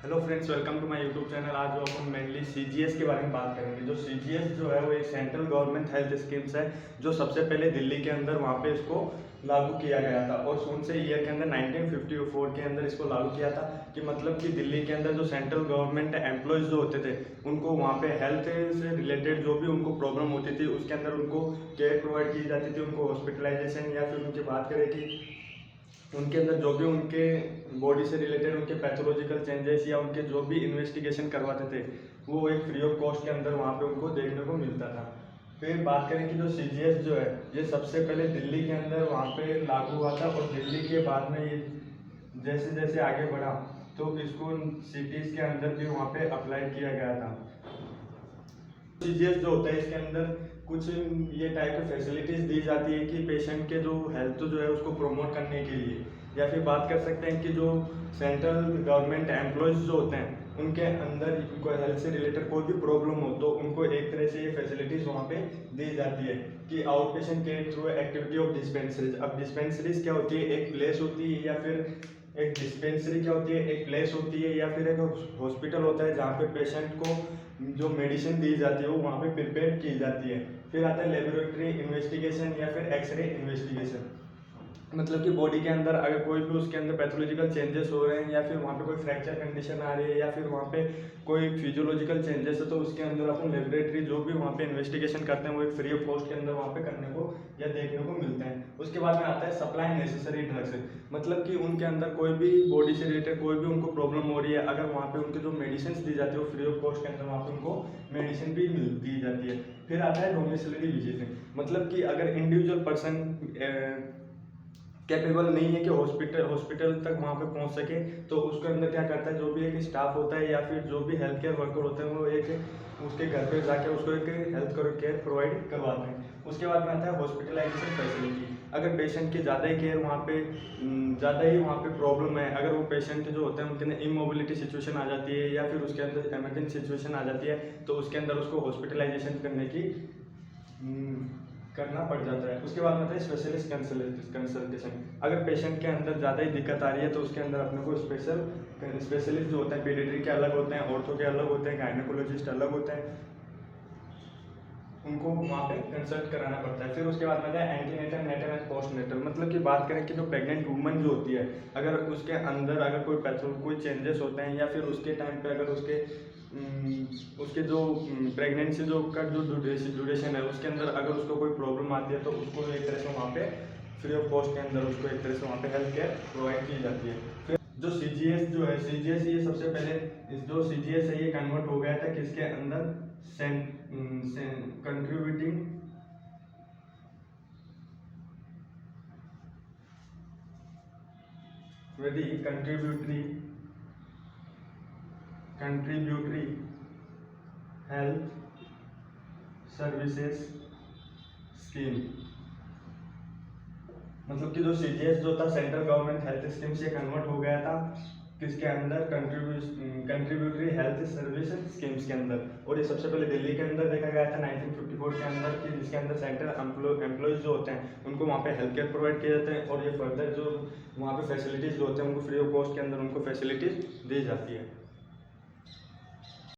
Hello friends, welcome to my YouTube channel. आज जो अपन mainly CGS के बारे में बात करेंगे। जो सीजीएस जो है वो एक सेंट्रल गवर्नमेंट हेल्थ स्कीम्स है, जो सबसे पहले दिल्ली के अंदर वहाँ पे इसको लागू किया गया था और कौन से ईयर के अंदर 1954 के अंदर इसको लागू किया था। कि मतलब कि दिल्ली के अंदर जो सेंट्रल गवर्नमेंट एम्प्लॉयज़ जो होते थे उनको वहाँ पे हेल्थ से रिलेटेड जो भी उनको प्रॉब्लम होती थी उसके अंदर उनको केयर प्रोवाइड की जाती थी, उनको हॉस्पिटलाइजेशन या फिर उनकी बात करें कि उनके अंदर जो भी उनके बॉडी से रिलेटेड उनके पैथोलॉजिकल चेंजेस या उनके जो भी इन्वेस्टिगेशन करवाते थे वो एक फ्री ऑफ कॉस्ट के अंदर वहाँ पे उनको देखने को मिलता था। फिर बात करें कि जो सीजीएस जो है ये सबसे पहले दिल्ली के अंदर वहाँ पे लागू हुआ था और दिल्ली के बाद में ये जैसे जैसे आगे बढ़ा तो इसको सिटीज़ के अंदर भी वहाँ पे अप्लाई किया गया था। सीजीएस जो होता है इसके अंदर कुछ ये टाइप की फैसिलिटीज़ दी जाती है कि पेशेंट के जो हेल्थ जो है उसको प्रमोट करने के लिए, या फिर बात कर सकते हैं कि जो सेंट्रल गवर्नमेंट एम्प्लॉयज़ जो होते हैं उनके अंदर उनको हेल्थ से रिलेटेड कोई भी प्रॉब्लम हो तो उनको एक तरह से ये फैसिलिटीज़ वहाँ पे दी जाती है कि out patient care through activity of dispensaries. अब डिस्पेंसरीज क्या होती है? एक प्लेस होती है, या फिर एक डिस्पेंसरी क्या होती है? एक प्लेस होती है, या फिर एक हॉस्पिटल होता है जहाँ पे पेशेंट को जो मेडिसिन दी जाती है वो वहाँ पे प्रिपेयर की जाती है। फिर आता है लेबोरेटरी इन्वेस्टिगेशन या फिर एक्सरे इन्वेस्टिगेशन। मतलब कि बॉडी के अंदर अगर कोई भी उसके अंदर पैथोलॉजिकल चेंजेस हो रहे हैं, या फिर वहाँ पे कोई फ्रैक्चर कंडीशन आ रही है, या फिर वहाँ पे कोई फिजियोलॉजिकल चेंजेस है तो उसके अंदर अपन लेबोरेटरी जो भी वहाँ पे इन्वेस्टिगेशन करते हैं वो एक फ्री ऑफ कॉस्ट के अंदर वहाँ पे करने को या देखने को मिलते हैं। उसके बाद में आता है सप्लाई नेसेसरी ड्रग्स। मतलब कि उनके अंदर कोई भी बॉडी से रिलेटेड कोई भी उनको प्रॉब्लम हो रही है, अगर वहाँ पे उनके जो मेडिसिन दी जाती है वो फ्री ऑफ कॉस्ट के अंदर वहाँ पे उनको मेडिसिन भी दी जाती है। फिर आता है डोमिसिलरी विजिट। मतलब कि अगर इंडिविजुअल पर्सन कैपेबल नहीं है कि हॉस्पिटल तक वहाँ पे पहुँच सके तो उसके अंदर क्या करता है, जो भी एक स्टाफ होता है या फिर जो भी हेल्थ केयर वर्कर होते हैं वो एक उसके घर पे जाके उसको एक हेल्थ केयर प्रोवाइड करवाते हैं। उसके बाद में आता है हॉस्पिटलाइजेशन फैसिलिटी। अगर पेशेंट की ज़्यादा ही केयर ज़्यादा ही वहाँ पे प्रॉब्लम है, अगर वो पेशेंट जो होते हैं उनके अंदर इमोबिलिटी सिचुएशन आ जाती है या फिर उसके अंदर इमरजेंसी सिचुएशन आ जाती है तो उसके अंदर उसको हॉस्पिटलाइजेशन करना पड़ जाता है। उसके बाद में आता है स्पेशलिस्ट कंसल्टेशन। अगर पेशेंट के अंदर ज़्यादा ही दिक्कत आ रही है तो उसके अंदर अपने को स्पेशलिस्ट जो होते हैं पीडियाट्रिक के अलग होते हैं, ऑर्थो के अलग होते हैं, गायनेकोलॉजिस्ट अलग होते हैं, उनको वहाँ पे कंसल्ट कराना पड़ता है। फिर उसके बाद में आता है antenatal, natal and postnatal. मतलब कि बात करें कि जो प्रेग्नेंट वुमन जो होती है अगर उसके अंदर अगर कोई चेंजेस होते हैं या फिर उसके टाइम पे अगर उसके जो प्रेगनेंसी का जो ड्यूरेशन है उसके अंदर अगर उसको कोई प्रॉब्लम आती है तो उसको एक तरह से वहाँ पे फ्री ऑफ कॉस्ट के अंदर उसको एक तरह से वहाँ पे हेल्थ केयर प्रोवाइड की जाती है। फिर जो सीजीएस जो है सीजीएस ये सबसे पहले जो सीजीएस है ये कन्वर्ट हो गया था किसके अंदर? Contributing very contributory health services scheme. मतलब कि जो सीजीएस जो था सेंट्रल गवर्नमेंट हेल्थ स्कीम से कन्वर्ट हो गया था किसके अंदर? कंट्रीब्यूटरी हेल्थ सर्विस स्कीम्स के अंदर। और ये सबसे पहले दिल्ली के अंदर देखा गया था 1954 के अंदर कि जिसके अंदर सेंट्रल एम्प्लॉयज़ जो होते हैं उनको वहाँ पे हेल्थ केयर प्रोवाइड किए जाते हैं और ये फर्दर जो वहाँ पे फैसिलिटीज़ जो होते हैं उनको फ्री ऑफ कॉस्ट के अंदर उनको फैसिलिटीज़ दी जाती है।